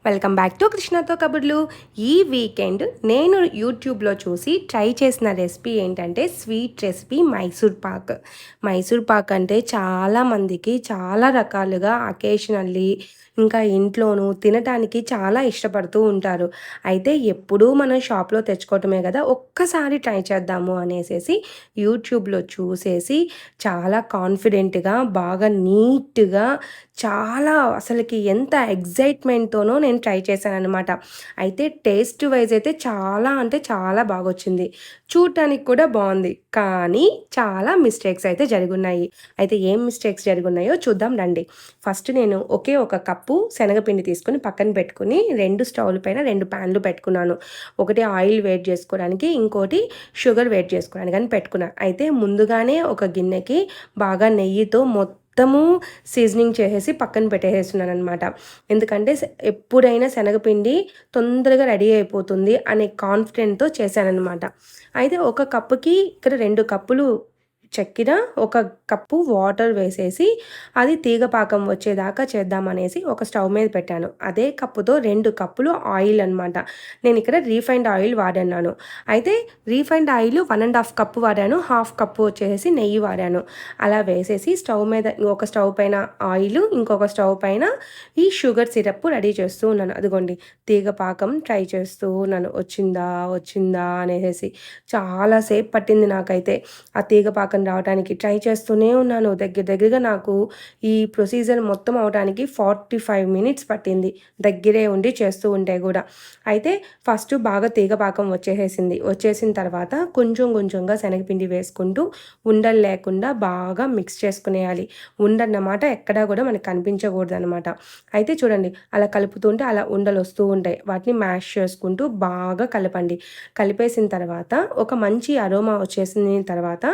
Welcome back to కృష్ణతో కబుర్లు. ఈ వీకెండ్ నేను యూట్యూబ్లో చూసి ట్రై చేసిన రెసిపీ ఏంటంటే స్వీట్ రెసిపీ మైసూర్ పాక్. మైసూర్ పాక్ అంటే చాలామందికి చాలా రకాలుగా అకేషనల్లీ ఇంకా ఇంట్లోనూ తినటానికి చాలా ఇష్టపడుతూ ఉంటారు. అయితే ఎప్పుడూ మనం షాప్లో తెచ్చుకోవటమే కదా, ఒక్కసారి ట్రై చేద్దాము అనేసి యూట్యూబ్లో చూసేసి చాలా కాన్ఫిడెంట్గా బాగా నీట్గా చాలా అసలుకి ఎంత ఎగ్జైట్మెంట్తోనో నేను ట్రై చేశాననమాట. అయితే టేస్ట్ వైజ్ అయితే చాలా అంటే చాలా బాగొచ్చింది. చూడటానికి కూడా బాగుంది. కానీ చాలా మిస్టేక్స్ అయితే జరిగున్నాయి. అయితే ఏం మిస్టేక్స్ జరిగున్నాయో చూద్దాం రండి. ఫస్ట్ నేను ఒకే ఒక కప్పు శనగపిండి తీసుకొని పక్కన పెట్టుకుని 2 స్టవ్ల పైన 2 ప్యాన్లు పెట్టుకున్నాను. ఒకటి ఆయిల్ వేడి చేసుకోవడానికి, ఇంకోటి షుగర్ వేడి చేసుకోవడానికి అని పెట్టుకున్నాను. అయితే ముందుగానే ఒక గిన్నెకి బాగా నెయ్యితో మొత్తము సీజనింగ్ చేసేసి పక్కన పెట్టేసేస్తున్నానమాట. ఎందుకంటే ఎప్పుడైనా శనగపిండి తొందరగా రెడీ అయిపోతుంది అనే కాన్ఫిడెంట్తో చేశాననమాట. అయితే ఒక కప్పుకి ఇక్కడ 2 కప్పులు చక్కెర, ఒక కప్పు వాటర్ వేసేసి అది తీగ పాకం వచ్చేదాకా చేద్దామనేసి ఒక స్టవ్ మీద పెట్టాను. అదే కప్పుతో 2 కప్పులు ఆయిల్ అనమాట. నేను ఇక్కడ రీఫైండ్ ఆయిల్ వాడన్నాను. అయితే రీఫైండ్ ఆయిల్ 1½ కప్పు వాడాను, హాఫ్ కప్పు వచ్చేసి నెయ్యి వాడాను. అలా వేసేసి స్టవ్ మీద ఒక స్టవ్ పైన ఆయిల్, ఇంకొక స్టవ్ పైన ఈ షుగర్ సిరప్ రెడీ చేస్తూ ఉన్నాను. అదిగోండి తీగ పాకం ట్రై చేస్తూ ఉన్నాను. వచ్చిందా అనేసి చాలాసేపు పట్టింది నాకైతే ఆ తీగ పాకం రావడానికి. ట్రై చేస్తూనే ఉన్నాను. దగ్గరగా నాకు ఈ ప్రొసీజర్ మొత్తం అవడానికి 45 మినిట్స్ పట్టింది, దగ్గరే ఉండి చేస్తూ ఉంటే కూడా. అయితే ఫస్ట్ బాగా తీగ పాకం వచ్చేసిన తర్వాత కొంచెంగా శనగపిండి వేసుకుంటూ ఉండలు లేకుండా బాగా మిక్స్ చేసుకునేయాలి. ఉండన్నమాట ఎక్కడా కూడా మనకు కనిపించకూడదు అనమాట. అయితే చూడండి అలా కలుపుతుంటే అలా ఉండలు వస్తూ ఉంటాయి. వాటిని మ్యాష్ చేసుకుంటూ బాగా కలపండి. కలిపేసిన తర్వాత ఒక మంచి అరోమా వచ్చేసిన తర్వాత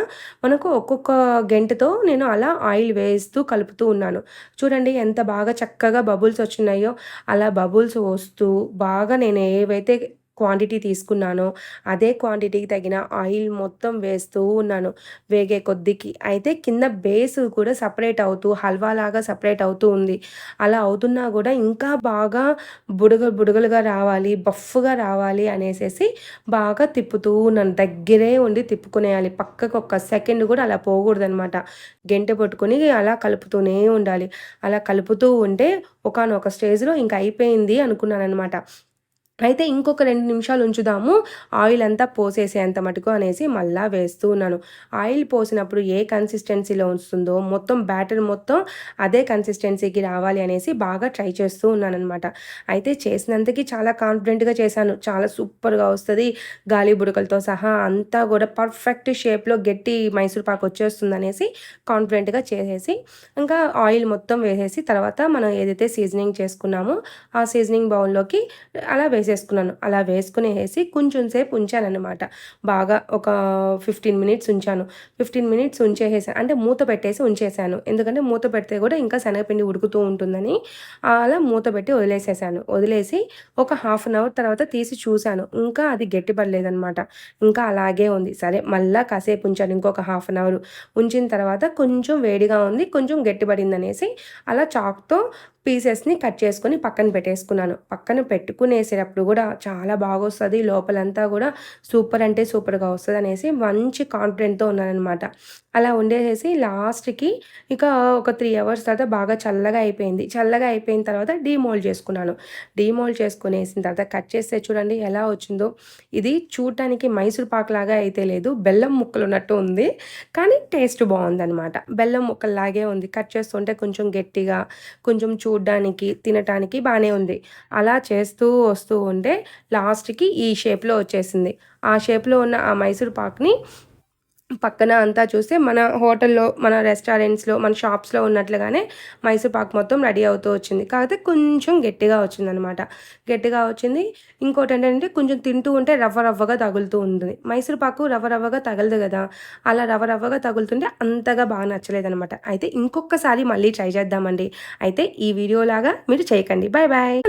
మనకు ఒక్కొక్క గెంటతో నేను అలా ఆయిల్ వేస్తూ కలుపుతూ ఉన్నాను. చూడండి ఎంత బాగా చక్కగా బబుల్స్ వచ్చినాయో. అలా బబుల్స్ వస్తూ బాగా నేను ఏవైతే క్వాంటిటీ తీసుకున్నానో అదే క్వాంటిటీకి తగిన ఆయిల్ మొత్తం వేస్తూ ఉన్నాను వేగే కొద్దికి. అయితే కింద బేస్ కూడా సపరేట్ అవుతూ హల్వాలాగా సపరేట్ అవుతూ ఉంది. అలా అవుతున్నా కూడా ఇంకా బాగా బుడగలుగా రావాలి, బఫ్గా రావాలి అనేసి బాగా తిప్పుతూ ఉన్నాను. దగ్గరే ఉండి తిప్పుకునేయాలి. పక్కకు ఒక్క సెకండ్ కూడా అలా పోకూడదనమాట. గెంటె పట్టుకొని అలా కలుపుతూనే ఉండాలి. అలా కలుపుతూ ఉంటే ఒకానొక స్టేజ్లో ఇంకా అయిపోయింది అనుకున్నాననమాట. అయితే ఇంకొక 2 నిమిషాలు ఉంచుదాము ఆయిల్ అంతా పోసేసేంత మటుకు అనేసి మళ్ళా వేస్తూ ఉన్నాను. ఆయిల్ పోసినప్పుడు ఏ కన్సిస్టెన్సీలో ఉంచుతుందో మొత్తం బ్యాటర్ మొత్తం అదే కన్సిస్టెన్సీకి రావాలి అనేసి బాగా ట్రై చేస్తూ ఉన్నానమాట. అయితే చేసినంతకి చాలా కాన్ఫిడెంట్గా చేశాను. చాలా సూపర్గా వస్తుంది, గాలి బుడకలతో సహా అంతా కూడా పర్ఫెక్ట్ షేప్లో గట్టి మైసూర్ పాక్ వచ్చేస్తుంది అనేసి కాన్ఫిడెంట్గా చేసేసి ఇంకా ఆయిల్ మొత్తం వేసేసి తర్వాత మనం ఏదైతే సీజనింగ్ చేసుకున్నామో ఆ సీజనింగ్ బౌల్లోకి అలా వేసేసుకున్నాను. అలా వేసుకునేసి కొంచెం సేపు ఉంచానన్నమాట. బాగా ఒక 15 మినిట్స్ ఉంచాను. 15 మినిట్స్ ఉంచేసాను అంటే మూత పెట్టేసి ఉంచేసాను. ఎందుకంటే మూత పెడితే కూడా ఇంకా శనగపిండి ఉడుకుతూ ఉంటుందని అలా మూత పెట్టి వదిలేసేసాను. వదిలేసి ఒక హాఫ్ అన్ అవర్ తర్వాత తీసి చూశాను. ఇంకా అది గట్టిపడలేదనమాట. ఇంకా అలాగే ఉంది. సరే మళ్ళా కాసేపు ఉంచాను, ఇంకొక హాఫ్ అన్ అవర్ ఉంచిన తర్వాత కొంచెం వేడిగా ఉంది, కొంచెం గట్టిపడింది అనేసి అలా చాక్తో పీసెస్ని కట్ చేసుకొని పక్కన పెట్టేసుకున్నాను. పక్కన పెట్టుకునేసేటప్పుడు కూడా చాలా బాగొస్తుంది, లోపలంతా కూడా సూపర్ అంటే సూపర్గా వస్తుంది అనేసి మంచి కాన్ఫిడెంట్తో ఉన్నానమాట. అలా ఉండేసేసి లాస్ట్కి ఇక ఒక 3 అవర్స్ తర్వాత బాగా చల్లగా అయిపోయింది. చల్లగా అయిపోయిన తర్వాత డీమోల్డ్ చేసుకున్నాను. డీమోల్డ్ చేసుకునేసిన తర్వాత కట్ చేస్తే చూడండి ఎలా వచ్చిందో. ఇది చూడటానికి మైసూర్ పాక్ లాగా అయితే లేదు, బెల్లం ముక్కలు ఉన్నట్టు ఉంది, కానీ టేస్ట్ బాగుందనమాట. బెల్లం ముక్కల్లాగే ఉంది. కట్ చేస్తుంటే కొంచెం గట్టిగా, కొంచెం చూడ్డానికి తినటానికి బాగానే ఉంది. అలా చేస్తూ వస్తూ ఉంటే లాస్ట్కి ఈ షేప్లో వచ్చేసింది. ఆ షేప్లో ఉన్న ఆ మైసూర్ పాక్ని పక్కన అంతా చూస్తే మన హోటల్లో, మన రెస్టారెంట్స్లో, మన షాప్స్లో ఉన్నట్లుగానే మైసూర్ పాక్ మొత్తం రెడీ అవుతూ వచ్చింది. కాకపోతే కొంచెం గట్టిగా వచ్చిందనమాట. గట్టిగా వచ్చింది. ఇంకోటి ఏంటంటే కొంచెం తింటూ ఉంటే రవ్వగా తగులుతూ ఉంటుంది. మైసూర్ పాకు రవ్వగా తగలదు కదా, అలా రవ్వగా తగులుతుంటే అంతగా బాగా నచ్చలేదనమాట. అయితే ఇంకొకసారి మళ్ళీ ట్రై చేద్దామండి. అయితే ఈ వీడియోలాగా మీరు చేయకండి. Bye bye.